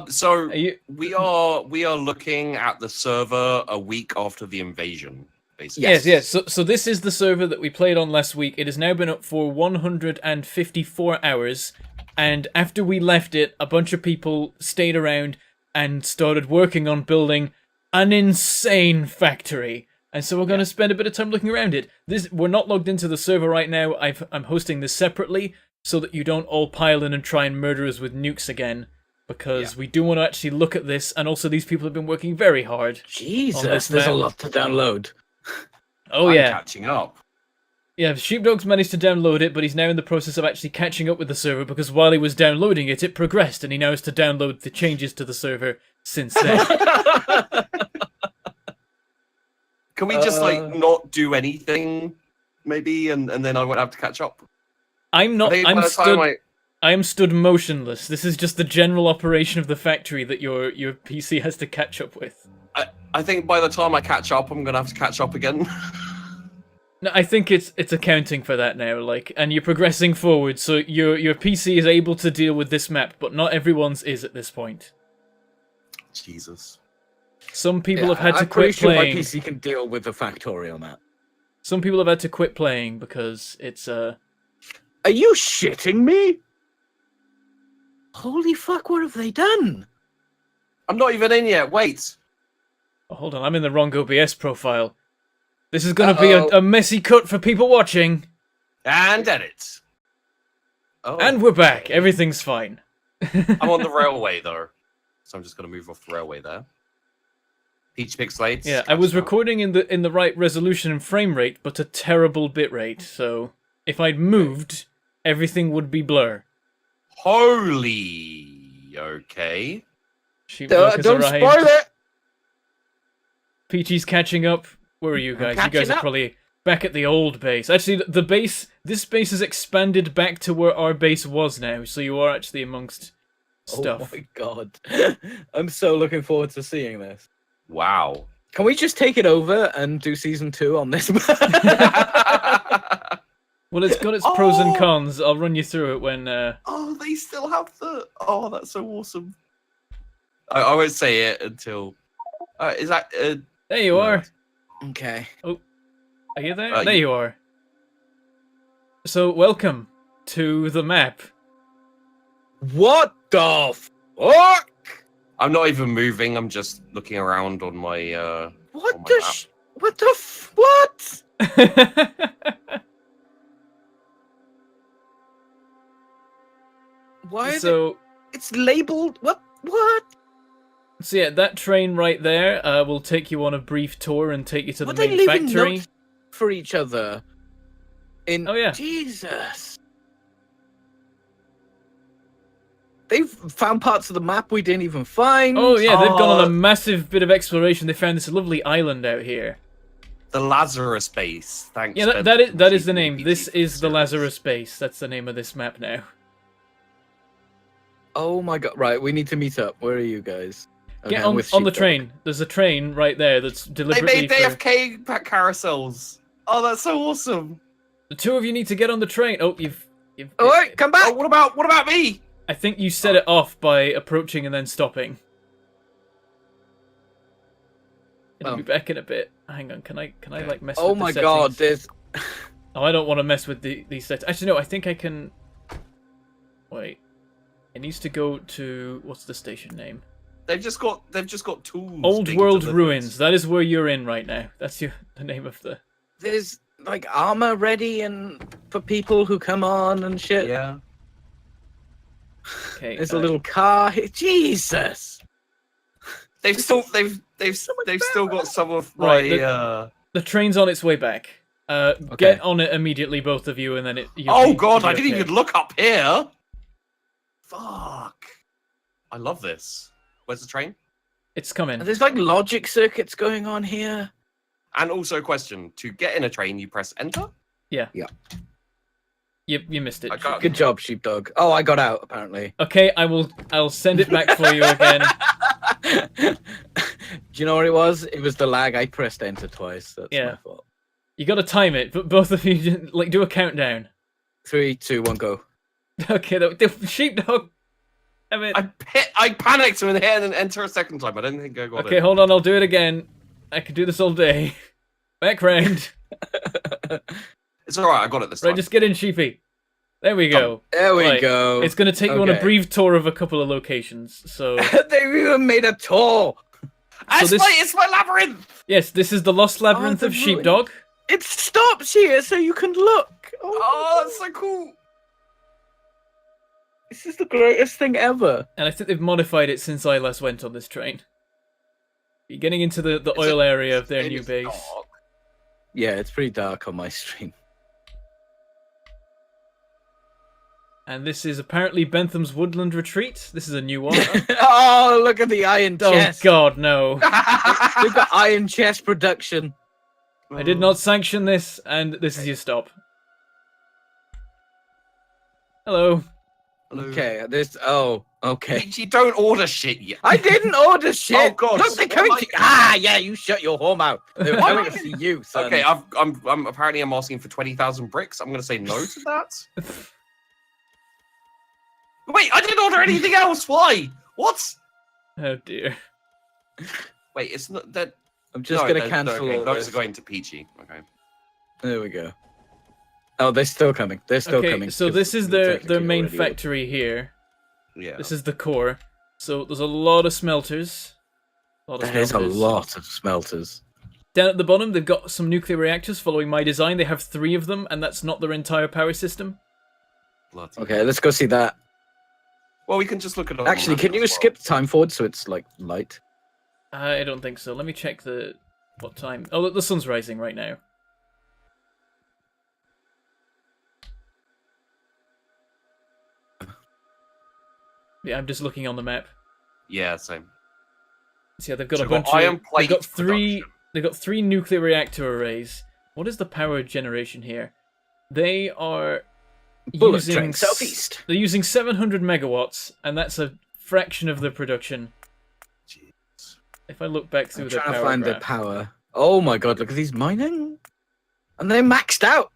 So You... we are looking at the server a week after the invasion, basically. Yes. So this is the server that we played on last week. It has now been up for 154 hours, and after we left it, a bunch of people stayed around and started working on building an insane factory. And so we're going to spend a bit of time looking around it. We're not logged into the server right now. I'm hosting this separately so that you don't all pile in and try and murder us with nukes again. Because we do want to actually look at this, and also these people have been working very hard. Jesus, there's a lot to download. I'm catching up. Yeah, Sheepdog's managed to download it, but he's now in the process of actually catching up with the server, because while he was downloading it, it progressed, and he now has to download the changes to the server since then. Can we just, not do anything, maybe, and then I won't have to catch up? I am stood motionless. This is just the general operation of the factory that your PC has to catch up with. I think by the time I catch up, I'm gonna have to catch up again. No, I think it's accounting for that now, and you're progressing forward, so your PC is able to deal with this map, but not everyone's is at this point. Jesus. Some people have had to quit playing. playing. My PC can deal with the Factorio map. Some people have had to quit playing because it's Are you shitting me? Holy fuck, what have they done? I'm not even in yet, wait. Oh, hold on, I'm in the wrong OBS profile. This is going to be a messy cut for people watching. And edit. Oh. And we're back. Everything's fine. I'm on the railway, though. So I'm just going to move off the railway there. Peach pixelates. Yeah, I was recording in the right resolution and frame rate, but a terrible bitrate. So if I'd moved, everything would be blur. Holy. Okay. Don't spoil it! Peachy's catching up. Where are you guys? You guys are probably back at the old base. Actually, this base has expanded back to where our base was now, so you are actually amongst stuff. Oh my god. I'm so looking forward to seeing this. Wow. Can we just take it over and do season 2 on this? Well, it's got its pros and cons. I'll run you through it when... Oh, they still have the... Oh, that's so awesome. I won't say it until... is that... There you are. Okay. Oh, are you there? There you are. So, welcome to the map. What the fuck? I'm not even moving. I'm just looking around on my. What on my the? map. What the? What? Why? It's labeled. What? What? So yeah, that train right there will take you on a brief tour and take you to the main they factory. leaving notes for each other. Oh yeah. Jesus. They've found parts of the map we didn't even find. Oh yeah, they've gone on a massive bit of exploration. They found this lovely island out here. The Lazarus base. Thanks. Yeah, that is the name. This is the Lazarus base. That's the name of this map now. Oh my god! Right, we need to meet up. Where are you guys? Get on the train. There's a train right there that's deliberately. They made AFK carousels. Oh, that's so awesome. The two of you need to get on the train. Oh, you've. Oh, wait, come back. Oh, what about me? I think you set it off by approaching and then stopping. It'll be back in a bit. Hang on, can I like mess with the settings? Oh my god, there's... Oh, I don't want to mess with these settings. Actually, no, I think I can... Wait. It needs to go to... What's the station name? They've just got tools. Old World Ruins. That is where you're in right now. That's the name of the... There's, like, armor ready and for people who come on and shit. Yeah. Okay. There's a little car here. Jesus! They've still got some of my The train's on its way back. Get on it immediately, both of you, and then Oh god, I didn't even look up here. Fuck. I love this. Where's the train? It's coming. There's like logic circuits going on here. And also, question: to get in a train, you press enter. Yeah. Yeah. You missed it. Good job, Sheepdog. Oh, I got out apparently. Okay, I'll send it back for you again. Do you know what it was? It was the lag. I pressed enter twice. That's my fault. You got to time it, but both of you do a countdown. 3, 2, 1, go. Okay, the Sheepdog. Damn it. I panicked and hit and enter a second time. I don't think I got it. Okay, hold on. I'll do it again. I could do this all day. Back round. It's alright, I got it this time. Right, just get in, Sheepy. There we go. There we Right. go. It's going to take you on a Okay. brief tour of a couple of locations. So, They've even made a tour. It's my labyrinth! yes, this is the Lost Labyrinth the of Sheepdog. It stops here so you can look. Oh, that's so cool. This is the greatest thing ever. And I think they've modified it since I last went on this train. You're getting into the oil area of their new base. Dark. Yeah, it's pretty dark on my stream. And this is apparently Bentham's Woodland Retreat. This is a new one. Oh, look at the iron Oh chest. god, no. We've got iron chest production. I did not sanction this, and this is your stop. Hello. Hello. Okay, this. Oh, okay. You don't order shit yet. I didn't order shit. Oh, God. Look, they're coming to. Ah, yeah, you shut your whore mouth. They're Why coming am I- to see you, son. Okay, I'm apparently I'm asking for 20,000 bricks. I'm gonna say no to that. Wait, I didn't order anything else. Why? What? Oh dear. Wait, it's not that. I'm just no, gonna those- cancel okay, all those this. are going to Peachy. Okay. There we go. Oh, they're still coming. They're still Okay, coming. so 'cause this is they're their technically main already- factory here. Yeah. This is the core. So there's a lot of smelters. That is a lot of smelters. Down at the bottom, they've got some nuclear reactors following my design. They have 3 of them, and that's not their entire power system. Bloody- Okay, let's go see that. Well, we can just look at it. Actually, can you skip time forward so it's like light? I don't think so. Let me check what time. Oh, look, the sun's rising right now. Yeah, I'm just looking on the map. Yeah, same. So yeah, they've got So a we've bunch got of. iron They've got plate three. production. They've got 3 nuclear reactor arrays. What is the power generation here? They are Bullet using train southeast. They're using 700 megawatts, and that's a fraction of the production. Jeez. If I look back I'm through their trying to power find the graph. power. Oh my god, look at these mining. And they're maxed out.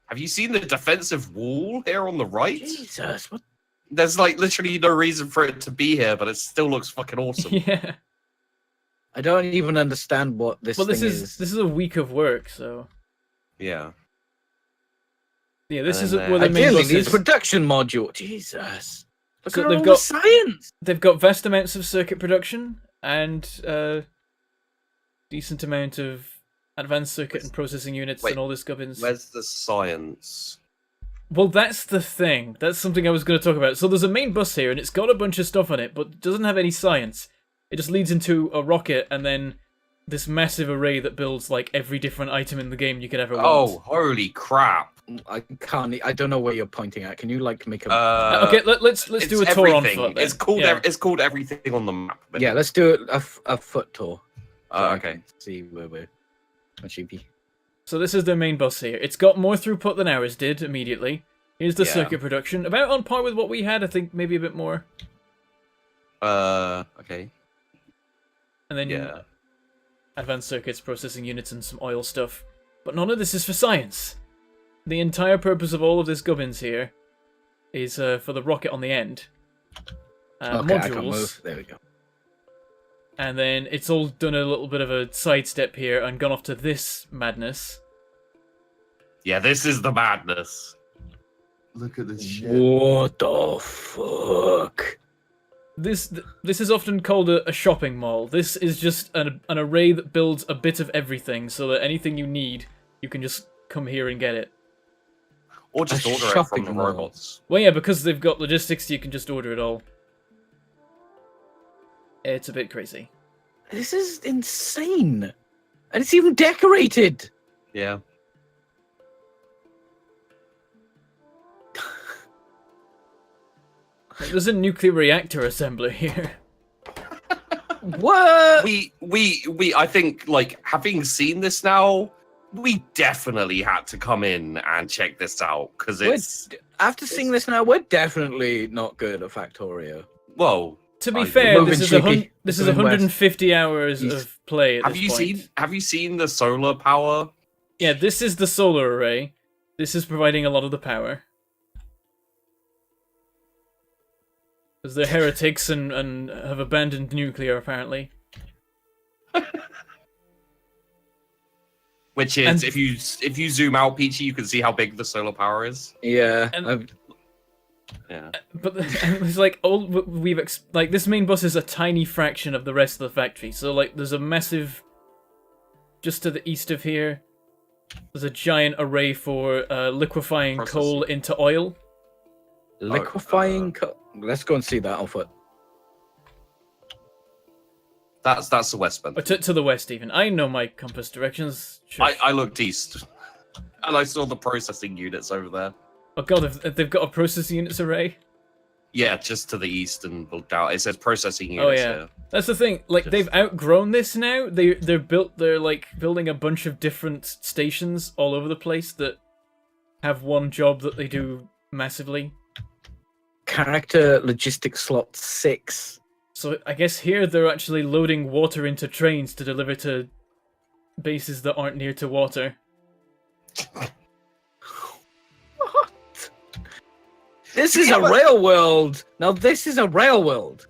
Have you seen the defensive wall here on the right? Jesus, what? There's like literally no reason for it to be here, but it still looks fucking awesome. Yeah. I don't even understand what this Well, this thing is this is a week of work, so Yeah. yeah, this And is then, where the main Ideally, bus needs is. production module. Jesus. Look So at they've all got- the science. They've got vast amounts of circuit production and decent amount of advanced circuit and processing units Wait, and all this gubbins. Where's the science? Well, that's the thing. That's something I was going to talk about. So there's a main bus here, and it's got a bunch of stuff on it, but it doesn't have any science. It just leads into a rocket, and then this massive array that builds like every different item in the game you could ever want. Oh, holy crap! I can't. I don't know where you're pointing at. Can you like make a? Okay, let's it's do a tour on everything. foot. Then. It's called. Yeah. It's called everything on the map. but- yeah, let's do a foot tour. So I Okay. can see where we're. What should be? So this is their main bus here. It's got more throughput than ours did immediately. Here's the Yeah. circuit production, about on par with what we had. I think maybe a bit more. Okay. And then Yeah. advanced circuits, processing units, and some oil stuff. But none of this is for science. The entire purpose of all of this gubbins here is for the rocket on the end. Okay, I can't Modules. move. There we go. And then it's all done a little bit of a sidestep here and gone off to this madness. Yeah, this is the madness. Look at this shit. What the fuck? This is often called a shopping mall. This is just an array that builds a bit of everything, so that anything you need, you can just come here and get it. Or just A order it shopping from the mall. robots. Well, yeah, because they've got logistics, you can just order it all. It's a bit crazy. This is insane, and it's even decorated. Yeah. There's a nuclear reactor assembler here. What? We I think like having seen this now, we definitely had to come in and check this out because it's After seeing this now, we're definitely not good at Factorio. well. To be I- fair, Moving cheeky. this is Moving west. 150 hours East. of play at Have this you point. seen the solar power? Yeah, this is the solar array. This is providing a lot of the power. Because they're heretics and have abandoned nuclear, apparently. Which is, if you zoom out, Peachy, you can see how big the solar power is. Yeah. Yeah. But it's like like this main bus is a tiny fraction of the rest of the factory. So like there's a massive, just to the east of here, there's a giant array for liquefying coal into oil. Liquefying coal. Let's go and see that on foot. That's the west Bentham. To the west, even. I know my compass directions. Sure. I looked east, and I saw the processing units over there. Oh god, they've got a processing units array? Yeah, just to the east and looked out. It says processing units. Oh yeah, here. That's the thing. Like they've outgrown this now. They're like building a bunch of different stations all over the place that have one job that they do massively. Character logistics slot 6. So I guess here they're actually loading water into trains to deliver to bases that aren't near to water. What? This is a rail world. Now this is a rail world.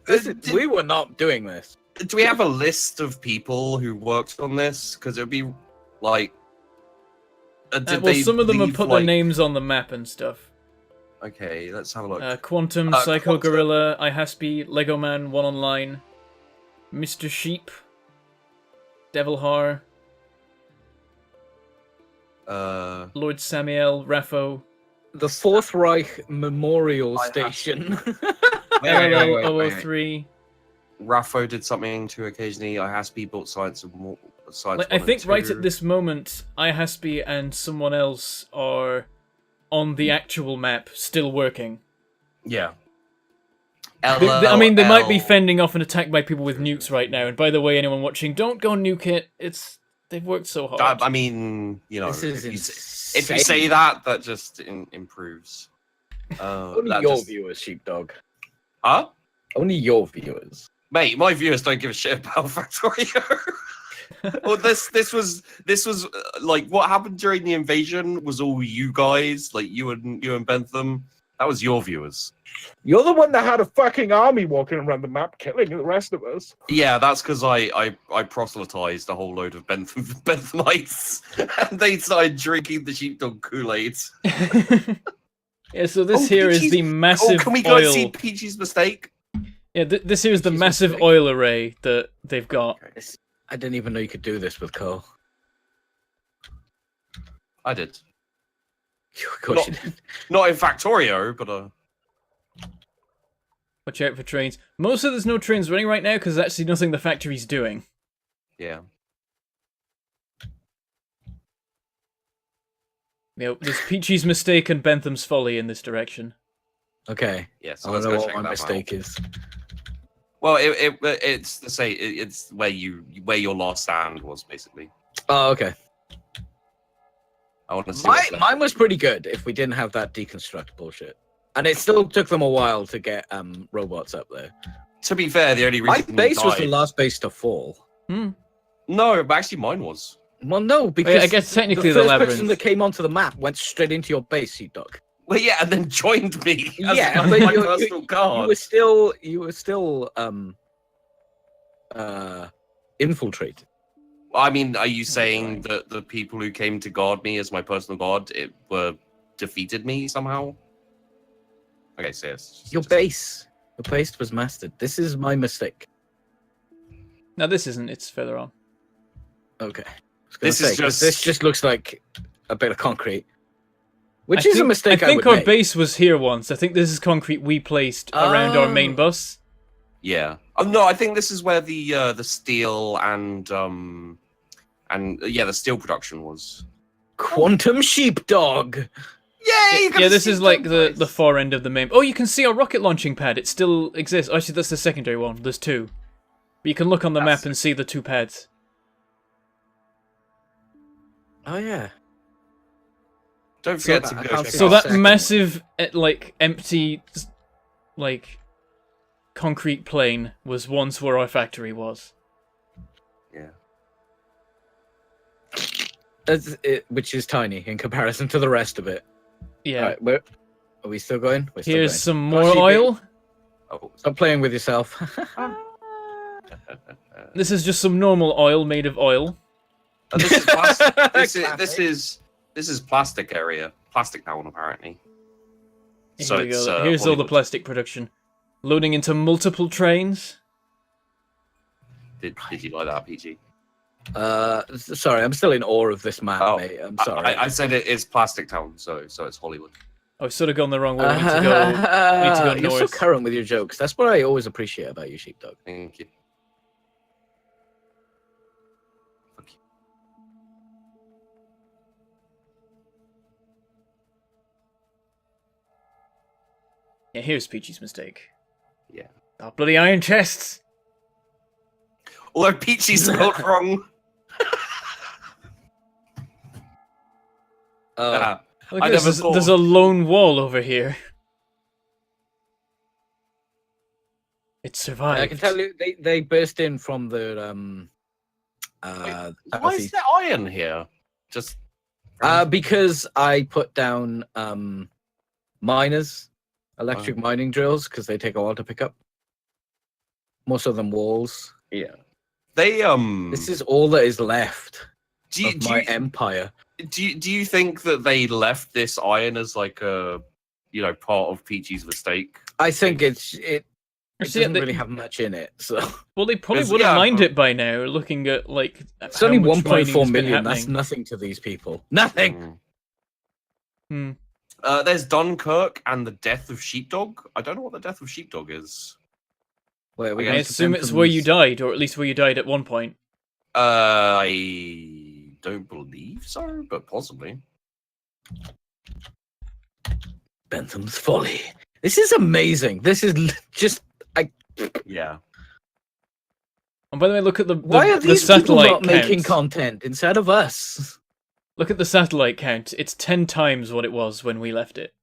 We were not doing this. Do we have a list of people who worked on this? Because it would be like. Some of them have put their names on the map and stuff. Okay, let's have a look. Quantum, Psycho Gorilla, iHaspy, Lego Man, One Online, Mr. Sheep, Devil Har, Lord Samuel, Raffo, the Fourth Reich Memorial Station. LLO 003. Raffo did something to occasionally. iHaspy built science and more. I think right at this moment, iHaspy and someone else are on the actual map, still working. Yeah. I mean, they might be fending off an attack by people with nukes right now. And by the way, anyone watching, don't go nuke it. They've worked so hard. I mean, you know, if you say that, that just improves. Only your viewers, Sheepdog. Huh? Only your viewers. Mate, my viewers don't give a shit about Factorio. Well, this was like what happened during the invasion was all you guys, like you and Bentham. That was your viewers. You're the one that had a fucking army walking around the map, killing the rest of us. Yeah, that's because I proselytized a whole load of Benthamites, and they started drinking the sheepdog Kool-Aid. Yeah, so this here is the massive. Can we go and see Peachy's mistake? Yeah, this here is the massive oil array that they've got. I didn't even know you could do this with coal. I did. Of course you did. Not in Factorio, but Watch out for trains. Mostly there's no trains running right now because there's actually nothing the factory's doing. Yeah. You know, there's Peachy's mistake and Bentham's folly in this direction. Okay. Yes. I don't know what my mistake is. Well, it's the same. It's where your last stand was basically. Oh, okay. I want to see. Mine was pretty good if we didn't have that deconstruct bullshit, and it still took them a while to get robots up there. To be fair, the only reason my base was the last base to fall. No, but actually mine was. Well, no, because I guess technically the first labyrinth person that came onto the map went straight into your base, Sheepdog. Well, yeah, and then joined me. Yeah, as but my personal guard. You were still infiltrated. I mean, are you saying that the people who came to guard me as my personal guard were defeated me somehow? Okay, so yes. Your base was mastered. This is my mistake. No, this isn't. It's further on. Okay. This just looks like a bit of concrete. Which is a mistake I think would our make. base was here once. I think this is concrete we placed around our main bus. Yeah. Oh no, I think this is where the steel and the steel production was. Quantum Sheepdog. Yay! Yeah, this is like the far end of the main. Oh, you can see our rocket launching pad. It still exists. Actually, that's the secondary one. There's two. But you can look on the map and see the two pads. Oh yeah. Don't forget to go. So that massive, like empty, like concrete plain was once where our factory was. Yeah. Which is tiny in comparison to the rest of it. Yeah. Right, are we still going? Here's some more oil. Oh, Stop playing with yourself. This is just some normal oil made of oil. this is plastic. Classic. This is plastic area. Plastic town apparently. Here we it's, go. Here's all the Hollywood. plastic production. Loading into multiple trains. Did you like that, PG? Sorry, I'm still in awe of this map, Oh, mate. I'm sorry. I said it is plastic town, so it's Hollywood. I've sort of gone the wrong way. We need to go You're so north. current with your jokes. That's what I always appreciate about you, Sheepdog. Thank you. Fuck you. Yeah, here's Peachy's mistake. Yeah. Oh, bloody iron chests! Although Peachy's spelled wrong. Uh, Look I at this, never thought. there's a lone wall over here. It survived. I can tell you, they burst in from the Why is southeast. there iron here? Just Because I put down miners, electric mining drills, because they take a while to pick up. Most of them walls. yeah. They This is all that is left do you, of do, my you, empire. do you think that they left this iron as like a part of Peachy's mistake? I think it Actually, yeah, doesn't really have much in it. So well, they probably Because, wouldn't yeah, mind but- it by now, looking at like. it's how only much mining 1.4 has been million. That's happening. nothing to these people. Nothing. Mm. Hmm. There's Dunkirk and the death of Sheepdog. I don't know what the death of Sheepdog is. Wait, we I I going to assume it's where you Bentham's- died, or at least where you died at one point. I don't believe so, but possibly. Bentham's Folly. This is amazing. This is just. Yeah. And by the way, look at the Why are the these people satellite not making count. content instead of us? Look at the satellite count. It's 10 times what it was when we left it.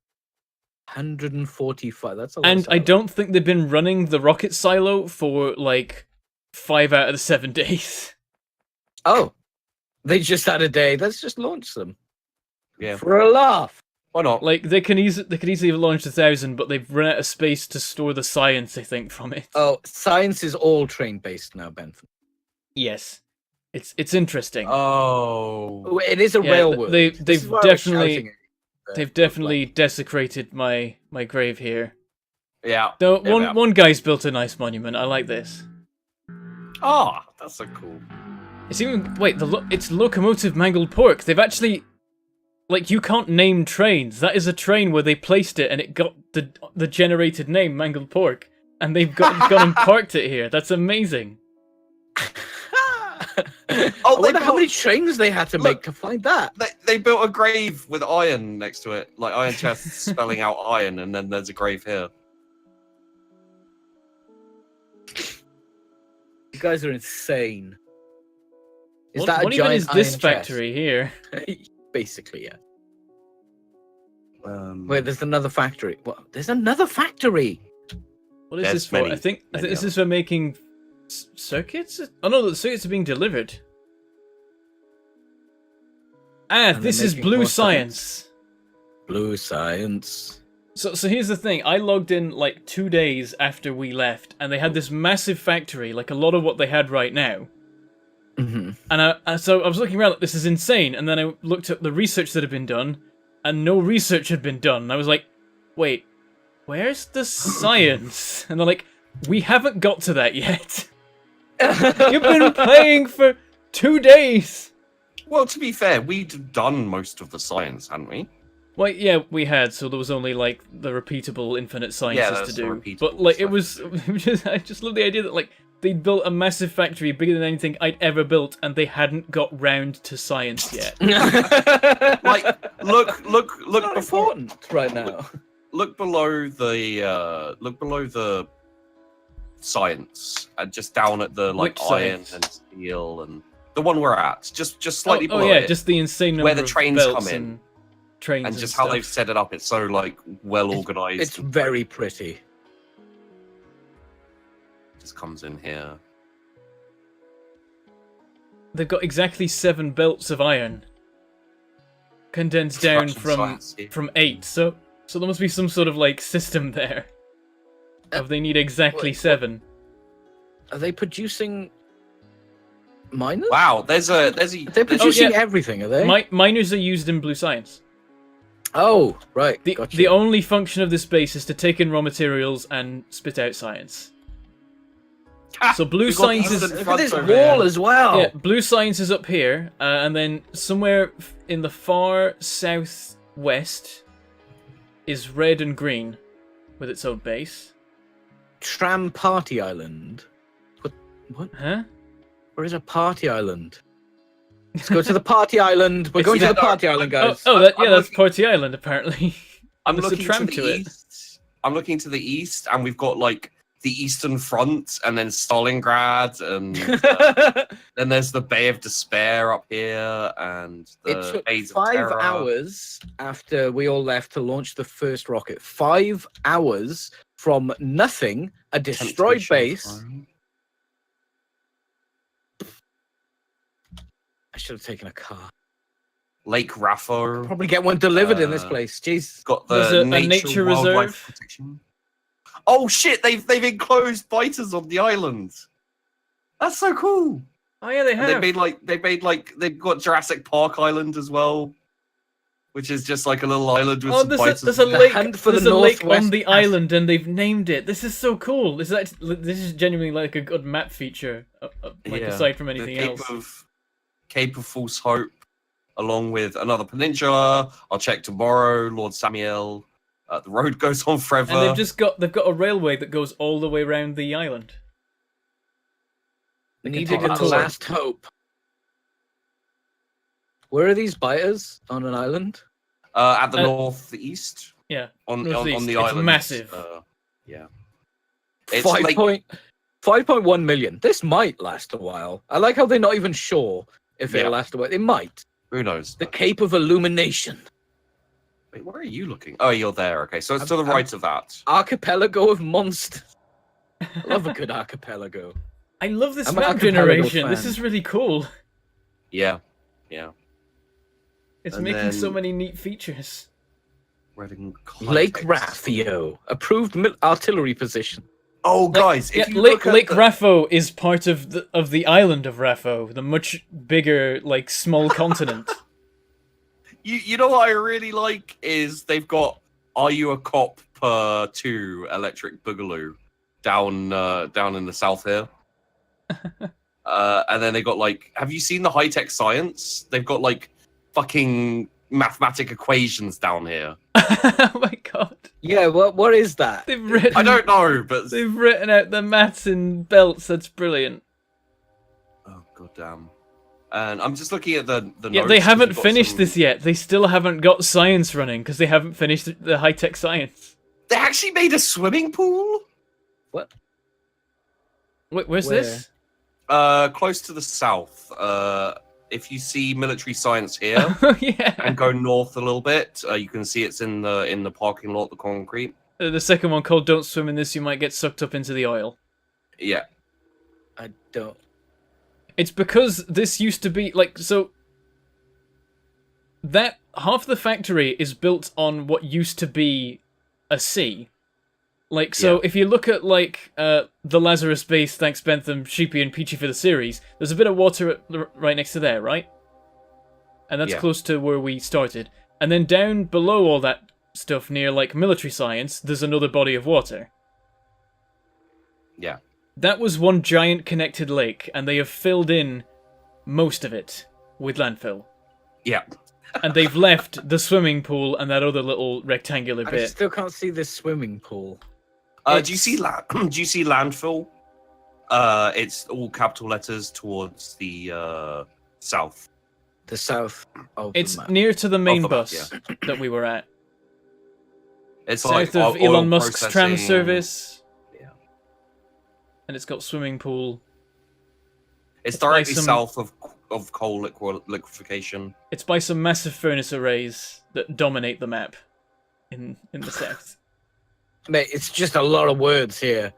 145. That's a lot. And of I don't think they've been running the rocket silo for like 5 out of the 7 days. Oh, they just had a day. Let's just launch them Yeah. for a laugh. Why not? Like they could easily have launched 1,000, but they've run out of space to store the science, I think, from it. Oh, science is all train based now, Bentham. Yes, it's interesting. Oh, it is a Yeah, rail th- world. they- This they've is why I was definitely- shouting at you, They've but, definitely desecrated my grave here. Yeah. Though Yeah, one guy's built a nice monument. I like this. Ah, that's so cool. It's even it's locomotive Mangledpork. They've actually, like, you can't name trains. That is a train where they placed it and it got the generated name Mangledpork, and they've gone and parked it here. That's amazing. I Oh, wonder they how built- many trains they had to Look. make to find that. They built a grave with iron next to it, like iron chest spelling out iron, and then there's a grave here. You guys are insane. Is What, that a what even giant is this iron factory here? chest? Basically, yeah. Um, Wait, there's another factory. What? There's another factory. What is There's this for? many- I think many this is for making circuits. Oh no, the circuits are being delivered. And This they're is making blue more science. Blue science. So here's the thing. I logged in like 2 days after we left, and they had this massive factory, like a lot of what they had right now. Mm-hmm. And so I was looking around, like, this is insane. And then I looked at the research that had been done, and no research had been done. And I was like, wait, where's the science? And they're like, we haven't got to that yet. You've been playing for 2 days. well, to be fair, we'd done most of the science, hadn't we? Well, yeah, we had, so there was only, like, the repeatable infinite sciences that's to the do. repeatable But, like, it stuff. was... I just love the idea that, like, they built a massive factory bigger than anything I'd ever built, and they hadn't got round to science yet. Like, look Not before, important right now. look below the science, and just down at the like Which iron science? and steel and the one we're at, just slightly oh below yeah, it, just the insane number Where the of trains belts come in. and trains and just how they've stuff. set it up. It's so like well organized. It's very pretty. just comes in here. They've got exactly 7 belts of iron, condensed down Construction from science here. 8. So there must be some sort of like system there. of they need exactly Wait, 7. Are they producing miners? Wow, there's a They're producing everything, are they? Miners are used in blue science. Oh, right. The Gotcha. only function of this base is to take in raw materials and spit out science. So blue we got science is Eastern Look at Front this over wall here. as well. yeah, blue science is up here, and then somewhere in the far southwest is red and green, with its own base. Tram Party Island. What? Huh? Where is a party island? Let's go to the party island. We're going to the party island, guys. That's looking- Party Island apparently. I'm There's a looking tram to to the it. east. I'm looking to the east, and we've got like the Eastern Front, and then Stalingrad, and then there's the Bay of Despair up here, and It the took Bays of 5 Terror. hours after we all left to launch the first rocket. 5 hours from nothing, a destroyed Temptation base. Throne. I should have taken a car. Lake Raffo. Probably get one delivered in this Uh, place. Jeez. Got There's the a nature Wildlife reserve. Protection. Oh shit! They've enclosed biters on the island. That's so cool. Oh yeah, they And have. they've got Jurassic Park Island as well, which is just like a little island with Oh, some there's biters. a The lake. hunt for the There's a lake on Northwest the island, and they've named it. This is so cool. This is genuinely like a good map feature, like Yeah. aside from The anything Cape else. Cape of False Hope, along with another peninsula. I'll check tomorrow. Lord Samuel. The road goes on forever. And they've got a railway that goes all the way around the island. We can needed take a a tour. last hope. Where are these biters on an island? At the northeast. Yeah, On northeast. the It's island. massive. Yeah. It's 5.1 million. This might last a while. I like how they're not even sure if Yeah. it'll last a while. It might. Who knows? The Cape of Illumination. Wait, where are you looking? Oh, you're there. Okay, so it's to the I'm- right of that. Archipelago of monsters. I love a good archipelago. I love this I'm an map archipelago generation. This fan. is really cool. Yeah. It's And making so then- many neat features. Reading Lake context. Raffio. Approved artillery position. Oh, guys, Yeah, if you Lake look at the- Raffo is part of the island of Raffo, the much bigger, like, small continent. You know what I really like is they've got Are You a Cop per 2 Electric Boogaloo down in the south here. And then they got like, have you seen the high tech science? They've got like fucking mathematic equations down here. Oh my god. Yeah, what is that? They've written I don't know, but They've written out the maths in belts. That's brilliant. oh goddamn. And I'm just looking at the Yeah, notes, they 'cause haven't we've got finished some- this yet. They still haven't got science running because they haven't finished the high tech science. They actually made a swimming pool. What? Wait, where's Where? this? Close to the south. If you see military science here Oh yeah. and go north a little bit, you can see it's in the parking lot, the concrete. The second one called "Don't swim in this; you might get sucked up into the oil." Yeah. I don't. It's because this used to be like so. That half the factory is built on what used to be a sea. Like so, Yeah. if you look at like the Lazarus base, thanks Bentham, Sheepy, and Peachy for the series, there's a bit of water right next to there, right? And that's Yeah. close to where we started. And then down below all that stuff, near like military science, there's another body of water. Yeah. That was one giant connected lake, and they have filled in most of it with landfill. Yeah. And they've left the swimming pool and that other little rectangular I bit. still can't see this swimming pool. Do you see do you see landfill? It's all capital letters towards the south. The south of It's the map. near to the main the map, bus that we were at. It's South like of oil Elon Musk's tram processing. service. Yeah. And it's got swimming pool. It's by directly some- south of coal liquefaction. It's by some massive furnace arrays that dominate the map in the south. Mate, it's just a lot of words here.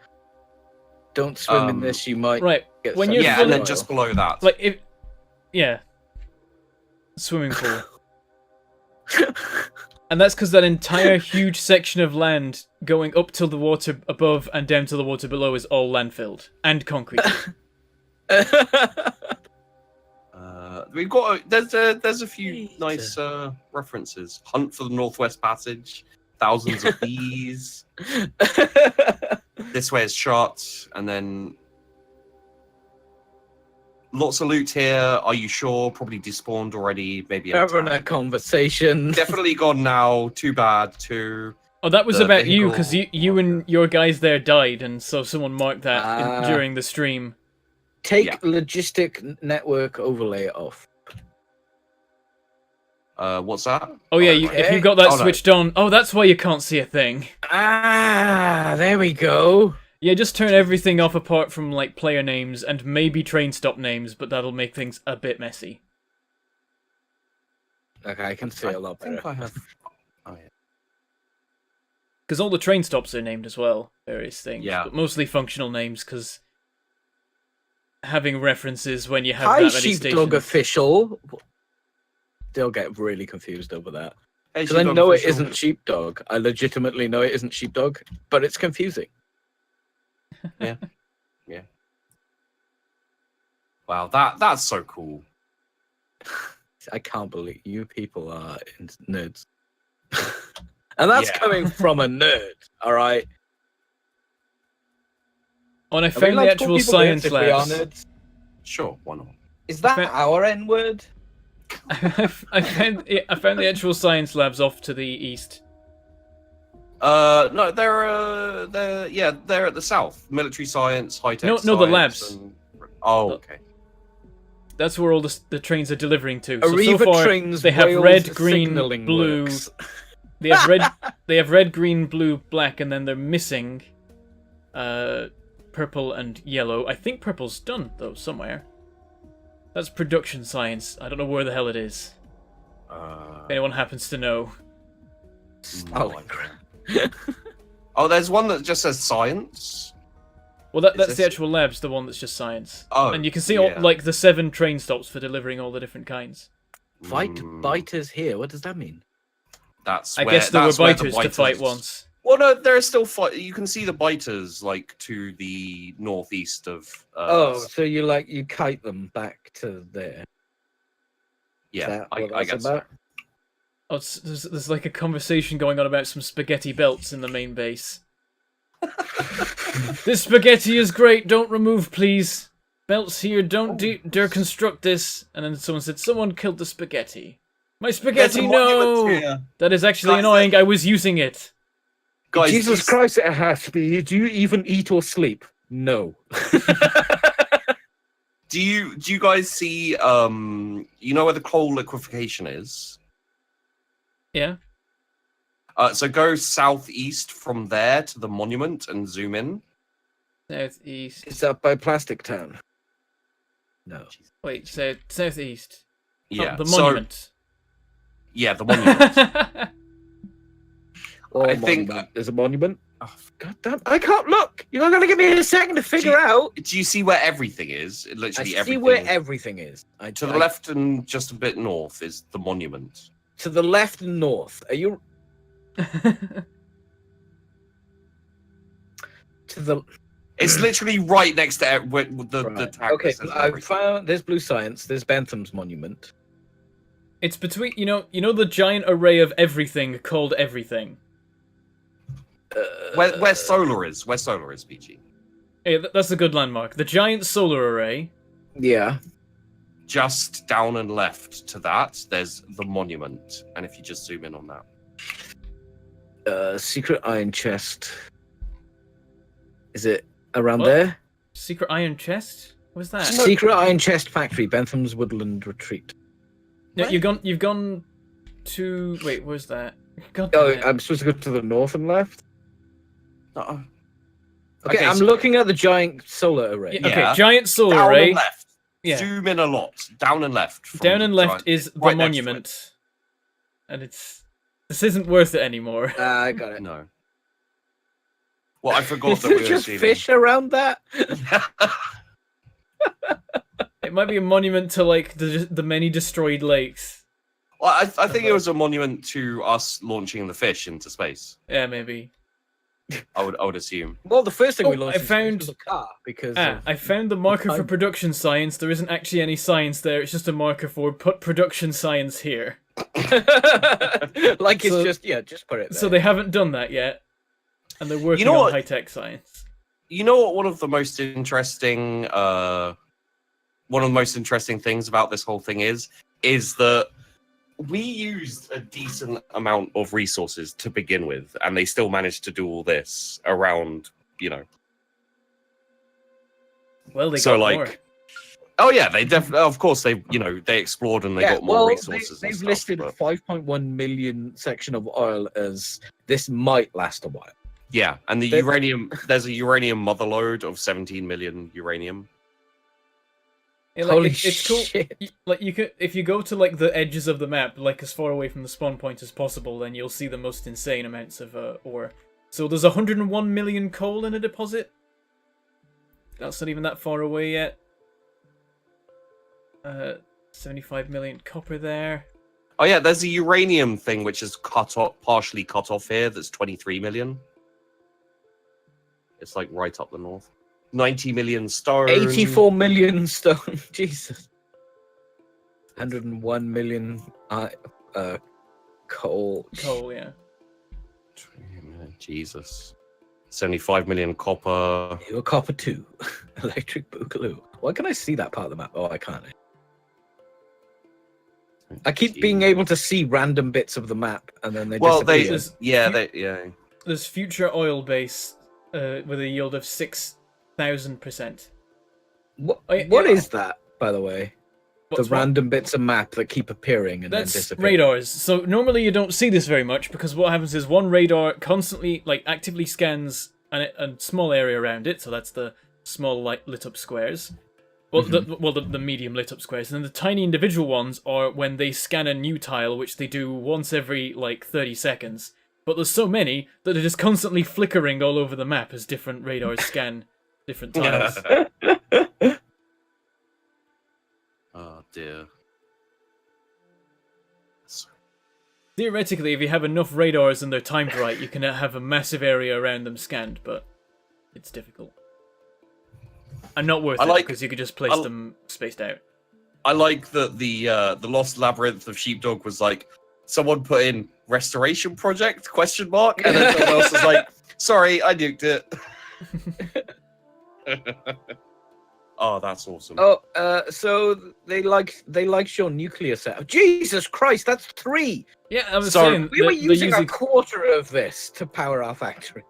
Don't swim in Um, this, you might Right. get When sucked you're Yeah, into and then oil. just below that. Like if swimming pool. And that's because that entire huge section of land going up to the water above and down to the water below is all landfilled and concrete. We've got there's a few nice references. Hunt for the Northwest Passage, thousands of bees. This way is shot, and then lots of loot here. Are you sure? Probably despawned already. Maybe Having a conversation. definitely gone now. Too bad. Too. Oh, that was The about you, vehicle- because you and your guys there died, and so someone marked that during the stream. Take Yeah. logistic network overlay off. What's that? Oh yeah, right. if you got that Oh, no. switched on, oh, that's why you can't see a thing. Ah, there we go. Yeah, just turn everything off apart from like player names and maybe train stop names, but that'll make things a bit messy. Okay, I can see a lot I think better. I have. Oh yeah. Because all the train stops are named as well, various things. Yeah. But mostly functional names, because having references when you have Hi, that many Sheepdog stations. official. They'll get really confused over that. Hey, Because I Sheepdog know official. it isn't Sheepdog. I legitimately know it isn't Sheepdog, but it's confusing. Wow, that's so cool. I can't believe you people are nerds. And that's Yeah. coming from a nerd, alright? Oh, and I Are we found allowed the to call actual people science nerds if we are labs. nerds? Sure, why not? Is that Fa- our N word? I found the actual science labs off to the east. No, they're at the south. Military science, high tech. No, the labs. Oh, okay. That's where all the trains are delivering to. Arriva so far, trains they have Wales red, green, signalling blue. works. They have red. They have red, green, blue, black, and then they're missing, purple and yellow. I think purple's done though somewhere. That's production science. I don't know where the hell it is. If anyone happens to know. Stalingrad. Oh, there's one that just says science. Well, that's this- the actual labs. The one that's just science. Oh, And you can see all yeah. like the 7 train stops for delivering all the different kinds. Fight Mm, biters here. What does that mean? That's I where, guess there were that's where the biters to fight once. Well, no, there are still fight. You can see the biters like to the northeast of. So you kite them back to there. Is yeah, that what I that's guess. So. about? Oh, there's like a conversation going on about some spaghetti belts in the main base. This spaghetti is great. Don't remove, please. Belts here. Don't dare construct this. And then someone said, "Someone killed the spaghetti." My There's a spaghetti, monument no! here. That is actually Guys, annoying. I was using it. Guys, Jesus these- Christ, it has to be. Do you even eat or sleep? No. Do you guys see you know where the coal liquefaction is? Yeah. So go southeast from there to the monument and zoom in. Southeast. It's up by Plastic Town. No. Wait, southeast. Yeah, Oh, the so- monument. yeah, the monument. Or I think- monument. There's a monument. Oh, God damn! I can't look. You're not gonna give me a second to figure out. do you see where everything is? I Literally see everything. where everything is. To the left and just a bit north is the monument. To the left and north. Are you to the? It's literally right next to where the Right. tag. Okay, that says I everything. found there's Blue Science. There's Bentham's monument. It's between you know the giant array of everything called everything. Where solar is, Peachy. Hey, that's a good landmark. The giant solar array. Yeah. Just down and left to that, there's the monument, and if you just zoom in on that, Secret iron chest. Is it around What? there? Secret iron chest? What's that? Secret iron chest factory. Bentham's woodland retreat. No, you've gone to wait, where's that? God Oh, damn it. I'm supposed to go to the north and left. uh-uh. Okay, I'm so looking at the giant solar array. Yeah, okay, yeah. giant solar down array. and left. Yeah. Zoom in a lot. Down and left. from Down the and left giant- is the right next to it. monument. And this isn't worth it anymore. I got it. No. Well, I forgot Is that we there were just zooming. fish around that? It might be a monument to like the many destroyed lakes. Well, I think it was a monument to us launching the fish into space. Yeah, maybe. I would assume. Well, the first thing we Oh, launched I found- was a car because I found the marker for time. production science. There isn't actually any science there. It's just a marker for put production science here. like it's So- just put it there. So they haven't done that yet, and they're working know on what? high-tech science. You know what? One of the most interesting things about this whole thing is that we used a decent amount of resources to begin with, and they still managed to do all this around, Well, they So, got like, more. Oh yeah, they definitely. Of course, they they explored and they got more resources. They've and stuff, listed but- 5.1 million section of oil as this might last a while. Yeah, and the They- uranium. There's a uranium motherload of 17 million uranium. Yeah, like, Holy it's cool. shit! Like you could, if you go to like the edges of the map, like as far away from the spawn point as possible, then you'll see the most insane amounts of ore. So there's 101 million coal in a deposit. That's not even that far away yet. 75 million copper there. Oh yeah, there's a uranium thing which is partially cut off here. That's 23 million. It's like right up the north. 90 million stone. 84 million stone. Jesus. 101 million coal. Coal, yeah. Jesus. 75 million copper. Ew, copper 2. Electric Boogaloo. Why can I see that part of the map? Oh, I can't. I keep being able to see random bits of the map, and then they disappear. There's future oil base with a yield of 6,000%. What Oh, yeah, what yeah. is that, by the way? What's the what? random bits of map that keep appearing and then That's disappear. radars. So normally you don't see this very much because what happens is one radar constantly, like, actively scans a small area around it. So that's the small, like, lit up squares. Well, the medium lit up squares, and then the tiny individual ones are when they scan a new tile, which they do once every like 30 seconds. But there's so many that they're just constantly flickering all over the map as different radars scan different tiles. Oh dear. Theoretically, if you have enough radars and they're timed right, you can have a massive area around them scanned, but it's difficult. And not worth it because you could just place them spaced out. I like that the Lost Labyrinth of Sheepdog was like someone put in restoration project ? And then someone else was like, sorry, I nuked it. Oh, that's awesome. Oh, so they like your nuclear setup. Jesus Christ, that's 3. Yeah, I was So, saying We were they're using a quarter of this to power our factory.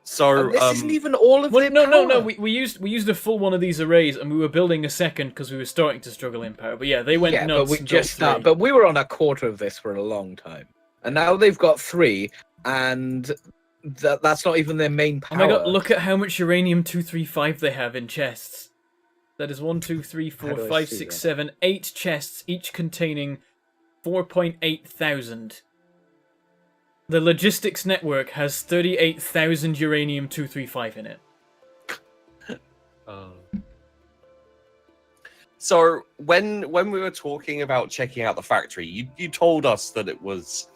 So And this isn't even all of Well, their no. power. We used a full one of these arrays, and we were building a second because we were starting to struggle in power. But yeah, they went yeah, nuts. but we and just built 3. start. But we were on a quarter of this for a long time, and now they've got 3, and that's not even their main Oh power. my god! Look at how much uranium-235 they have in chests. That is 1, 2, 3, 4, How do I 5, see 6, that? 7, 8 chests, each containing 4.8 thousand. The logistics network has 38,000 uranium-235 in it. So when we were talking about checking out the factory, you told us that it was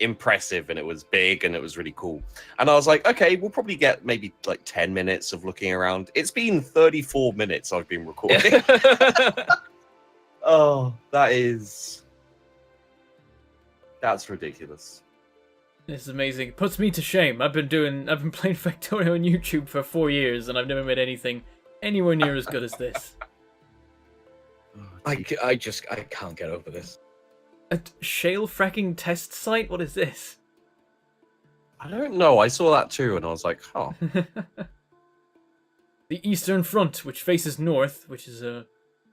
impressive and it was big and it was really cool. And I was like, okay, we'll probably get maybe like 10 minutes of looking around. It's been 34 minutes I've been recording. Oh, that's ridiculous. This is amazing. It puts me to shame. I've been playing Factorio on YouTube for 4 years, and I've never made anything anywhere near as good as this. I can't get over this. A shale fracking test site? What is this? I don't know. I saw that too, and I was like, oh. The Eastern Front, which faces north, which is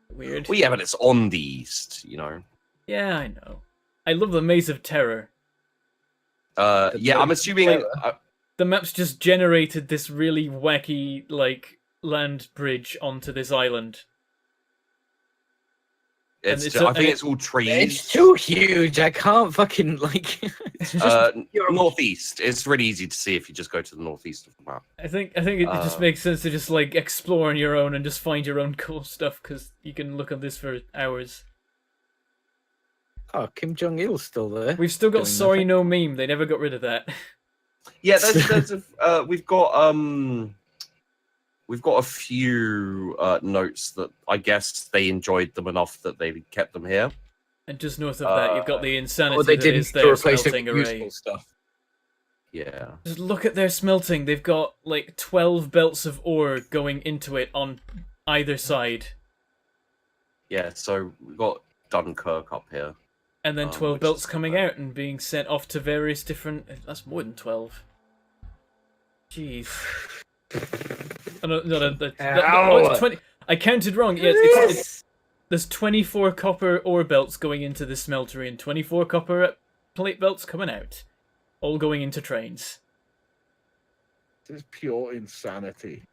weird. Well, yeah, but it's on the east, you know. Yeah, I know. I love the Maze of Terror. Yeah, I'm assuming. The map's just generated this really wacky, like, land bridge onto this island. I think it's all trees. It's too huge. I can't fucking like. It's just Northeast. It's really easy to see if you just go to the northeast of the map. I think it just makes sense to just like explore on your own and just find your own cool stuff because you can look on this for hours. Oh, Kim Jong Il's still there. We've still got Doing sorry nothing. no meme. They never got rid of that. Yeah, we've got a few notes that I guess they enjoyed them enough that they kept them here. And just north of that, you've got the insanity Or they that didn't is to their replace smelting it with array. useful stuff. Yeah. Just look at their smelting. They've got like 12 belts of ore going into it on either side. Yeah, so we've got Dunkirk up here. And then 12 which belts is coming bad. out and being sent off to various different... That's more than 12. Jeez. Oh, no, it's 20. I counted wrong. Yeah, there's 24 copper ore belts going into the smeltery and 24 copper plate belts coming out. All going into trains. This is pure insanity.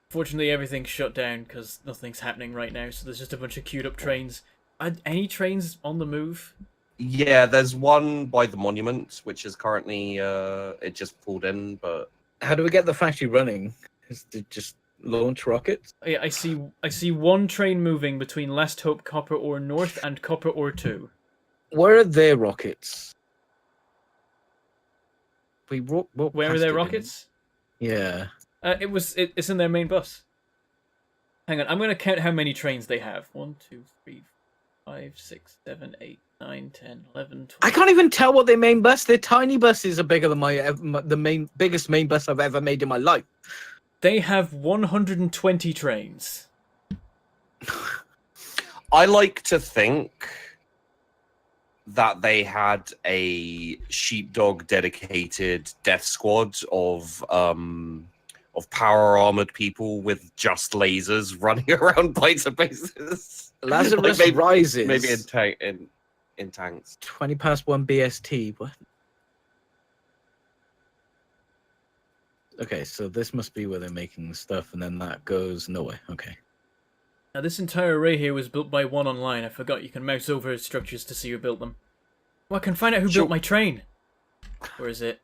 Fortunately, everything's shut down because nothing's happening right now, so there's just a bunch of queued up trains. Are any trains on the move? Yeah, there's one by the monument, which is currently it just pulled in, but How do we get the factory running? Is it just launch rockets? Yeah, I see one train moving between Last Hope Copper Ore North and Copper Ore 2. Where are their rockets? Where are their rockets? Yeah. It's in their main bus. Hang on, I'm gonna count how many trains they have. 1, 2, 3, 5, 6, 7, 8, 9, 10, 11, 12. I can't even tell what their main bus. Their tiny buses are bigger than biggest main bus I've ever made in my life. They have 120 trains. I like to think that they had a sheepdog dedicated death squad of power armored people with just lasers running around plates of bases. Lazarus maybe, rises. Maybe in tanks. 20 past 1 BST. What? Okay, so this must be where they're making the stuff, and then that goes nowhere. Okay. Now this entire array here was built by one online. I forgot you can mouse over structures to see who built them. Well, I can find out who built my train. Where is it?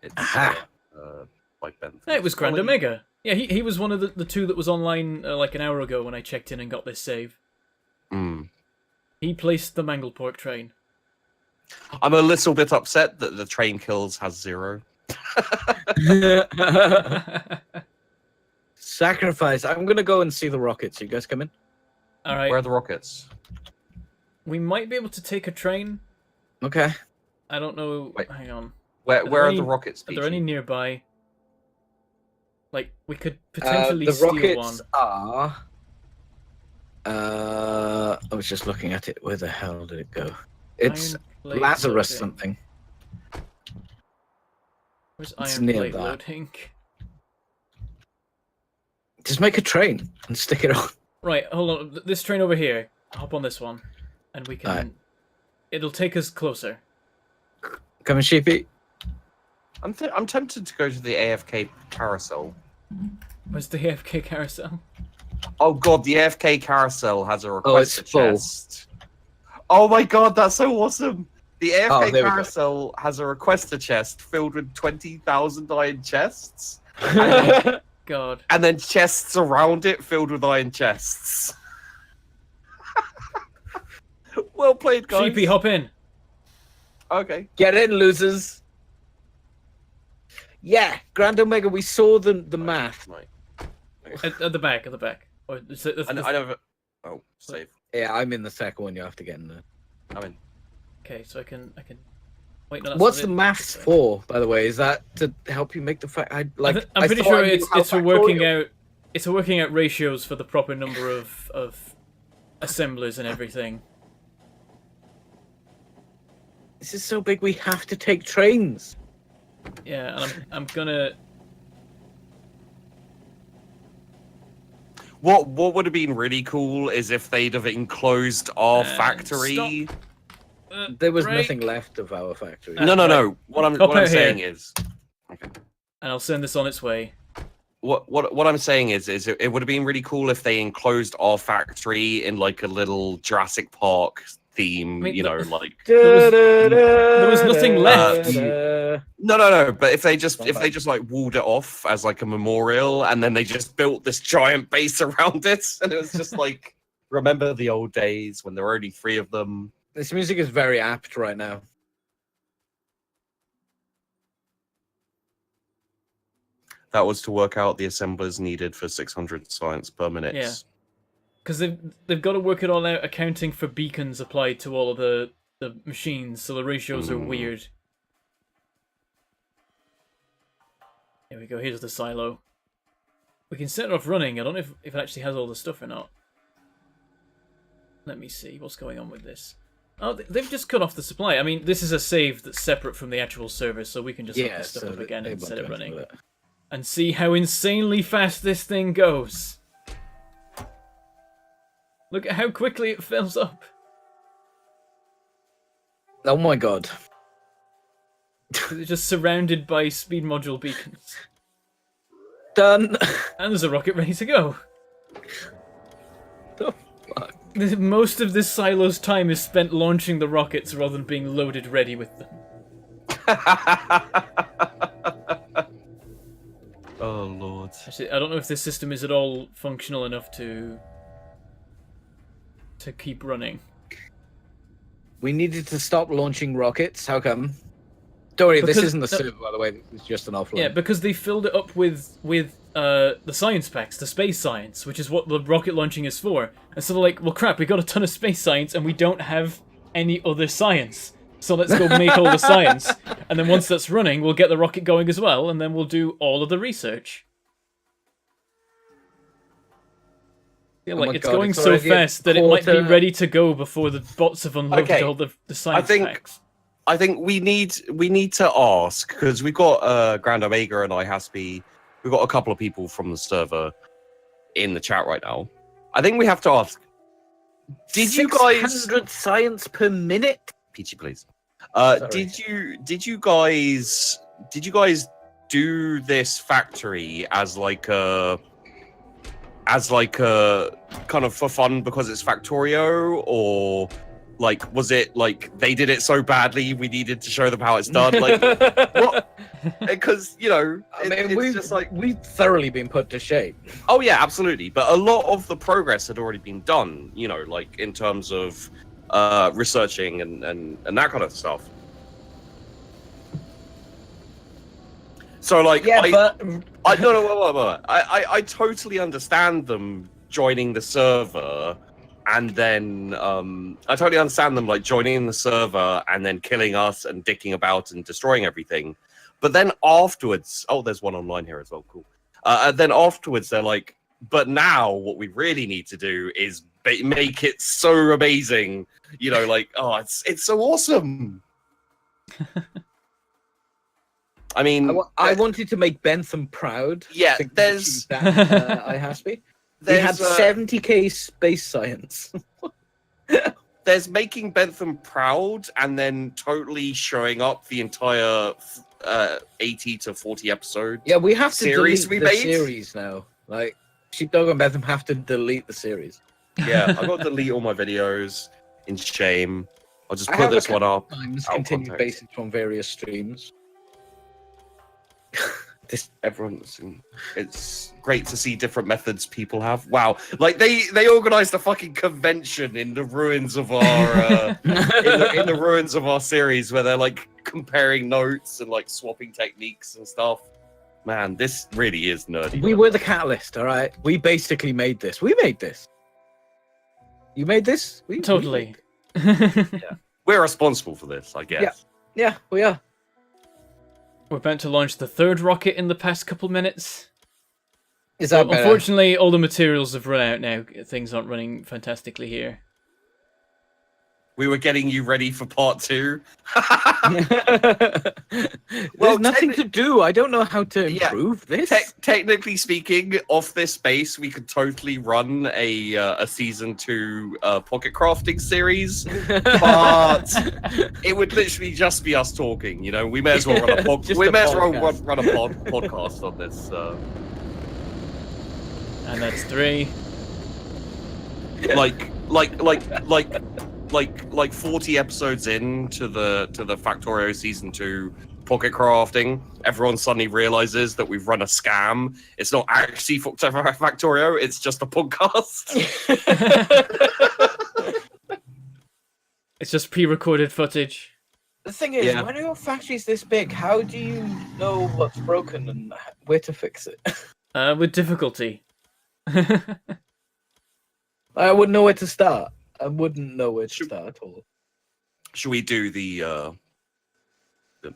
It's Aha. like Bentham. It was Grand Omega. Yeah, he was one of the two that was online like an hour ago when I checked in and got this save. Mm. He placed the Mangledpork train. I'm a little bit upset that the train kills has 0. Sacrifice. I'm gonna go and see the rockets. You guys come in? Alright. Where are the rockets? We might be able to take a train. Okay. I don't know. Wait. Hang on. Where there are any- the rockets? Are there any nearby? Like, we could The potentially steal rockets one. are. I was just looking at it. Where the hell did it go? It's Iron plate Lazarus loading. something. Where's It's iron near plate that. loading? Just make a train and stick it on. Right, hold on. This train over here. Hop on this one, and we can. Alright. It'll take us closer. Come in, Sheepy. I'm tempted to go to the AFK carousel. Where's the AFK carousel? Oh god, the AFK carousel has a request it's full. chest. Oh my god, that's so awesome! The Oh, AFK there we go. carousel has a requester chest filled with 20,000 iron chests, God. and then chests around it filled with iron chests. Well played, guys. Sheepy, hop in. Okay. Get in, losers. Yeah, Grand Omega. We saw the math. Right. At the back, Or, I never. Oh, save. Yeah, I'm in the second one. You have to get in there. I'm in. Okay, so I can. Wait, no, that's What's not the it. maths for, by the way? Is that to help you make the fact? I'm I'm pretty sure it's for working out. It's for working out ratios for the proper number of assemblers and everything. This is so big. We have to take trains. Yeah, and I'm gonna. What would have been really cool is if they'd have enclosed our And factory. There was break. nothing left of our factory. No. What I'm Up out saying here. is, okay. And I'll send this on its way. What I'm saying is it would have been really cool if they enclosed our factory in like a little Jurassic Park theme, I mean, you know, like There was nothing left. no. But if they just like walled it off as like a memorial, and then they just built this giant base around it, and it was just like Remember the old days when there were only 3 of them? This music is very apt right now. That was to work out the assemblers needed for 600 science per minute. Yeah. Because they've got to work it all out, accounting for beacons applied to all of the machines, so the ratios are weird. Here we go, here's the silo. We can set it off running. I don't know if it actually has all the stuff or not. Let me see what's going on with this. Oh, they've just cut off the supply. I mean, this is a save that's separate from the actual server, so we can just hook this stuff up again and set it running. And see how insanely fast this thing goes. Look at how quickly it fills up. Oh my god. It's just surrounded by speed module beacons. Done. And there's a rocket ready to go. The fuck? Most of this silo's time is spent launching the rockets rather than being loaded ready with them. Oh lord. Actually, I don't know if this system is at all functional enough to keep running. We needed to stop launching rockets. How come? Don't worry, this isn't the server, by the way. This is just an offline. Yeah, because they filled it up with the science packs, the space science, which is what the rocket launching is for. And so they're like, well, crap, we got a ton of space science and we don't have any other science. So let's go make all the science. And then once that's running, we'll get the rocket going as well, and then we'll do all of the research. Yeah, like, it's going so fast that it might be ready to go before the bots have unloaded all the science packs. I think we need to ask, because we've got Grand Omega and iHaspy. We've got a couple of people from the server in the chat right now. I think we have to ask, did you guys 600 science per minute? Peachy, please. Did you guys do this factory as like a kind of for fun because it's Factorio, or like was it like they did it so badly we needed to show them how it's done? Like what? Because it's just like we've thoroughly been put to shame. Oh yeah, absolutely. But a lot of the progress had already been done. Like in terms of researching and that kind of stuff. So like, I totally understand them joining the server, and then I totally understand them like joining the server and then killing us and dicking about and destroying everything. But then afterwards, oh, there's one online here as well. Cool. And then afterwards, they're like, but now what we really need to do is make it so amazing. Like, oh, it's so awesome. I mean, I wanted to make Bentham proud. Yeah, there's that, iHaspy. They had 70k space science. There's making Bentham proud and then totally showing up the entire 80 to 40 episode. Yeah, we have to series delete the series now. Like, Sheepdog and Bentham have to delete the series. Yeah, I've got to delete all my videos in shame. I'll just put this one up. Continued basis on various streams. It's great to see different methods people have. Wow, like they organized a fucking convention in the ruins of our in the ruins of our series where they're like comparing notes and like swapping techniques and stuff. Man, this really is nerdy. We were the catalyst, all right. We basically made this. We made this. You made this? Totally. Yeah. We're responsible for this, I guess. Yeah, we are. We're about to launch the third rocket in the past couple minutes. Is that better? Unfortunately, all the materials have run out now. Things aren't running fantastically here. We were getting you ready for part 2. There's nothing to do. I don't know how to improve this. Technically speaking, off this base, we could totally run a season 2 pocket crafting series, but it would literally just be us talking. We may as well run a podcast on this. And that's 3. Like 40 episodes into the Factorio season 2 pocket crafting, everyone suddenly realizes that we've run a scam. It's not actually Factorio, it's just a podcast. It's just pre-recorded footage. The thing is, Yeah. when your factory's this big, how do you know what's broken and where to fix it? With difficulty. I wouldn't know where to start. I wouldn't know where to start at all. Should we do the The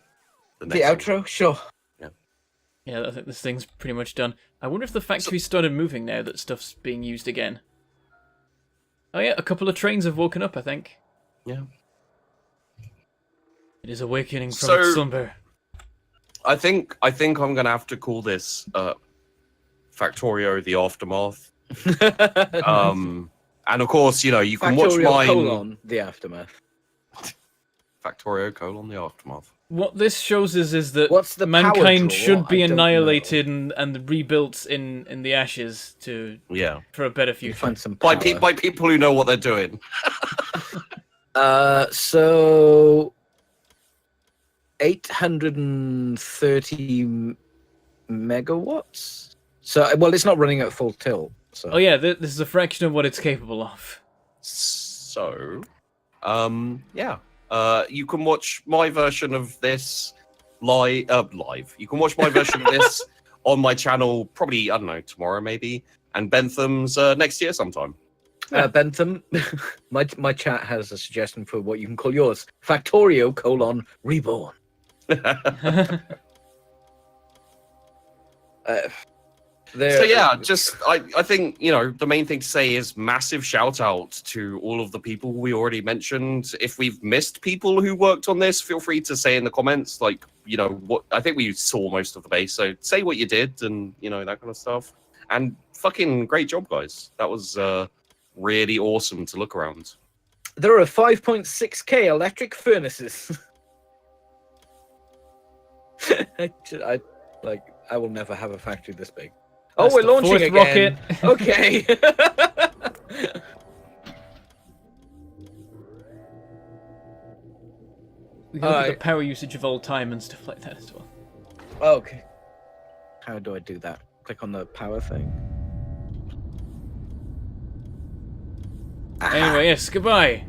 next outro? Sure. Yeah, I think this thing's pretty much done. I wonder if the factory started moving now that stuff's being used again. Oh yeah, a couple of trains have woken up, I think. Yeah. It is awakening from So- its slumber. I think I'm gonna have to call this Factorio the Aftermath. And of course, you know, you can watch mine. The aftermath. Factorio : the Aftermath. What this shows us is that What's the power mankind draw? should be I don't annihilated and rebuilt in the ashes Yeah. for a better You future. find some power. By people who know what they're doing. So 830 megawatts. So well, it's not running at full tilt. So Oh yeah, this is a fraction of what it's capable of. So, yeah. You can watch my version of this live. You can watch my version of this on my channel probably, I don't know, tomorrow maybe, and Bentham's next year sometime. Bentham, my chat has a suggestion for what you can call yours: Factorio : Reborn. So yeah, just I think, you know, the main thing to say is massive shout out to all of the people we already mentioned. If we've missed people who worked on this, feel free to say in the comments, like, you know, what I think we saw most of the base. So say what you did and, you know, that kind of stuff. And fucking great job, guys. That was really awesome to look around. There are 5.6K electric furnaces. I will never have a factory this big. That's We're the launching fourth again. rocket. Okay. We can look at the Alright. power usage of old time and stuff like that as well. Okay. How do I do that? Click on the power thing. Anyway, yes, goodbye.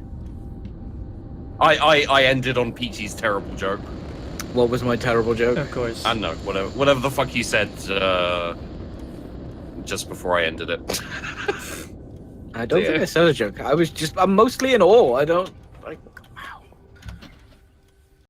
I ended on Peachy's terrible joke. What was my terrible joke? Of course. I don't know, whatever the fuck you said just before I ended it. I don't think I said a joke. I'm mostly in awe. I don't.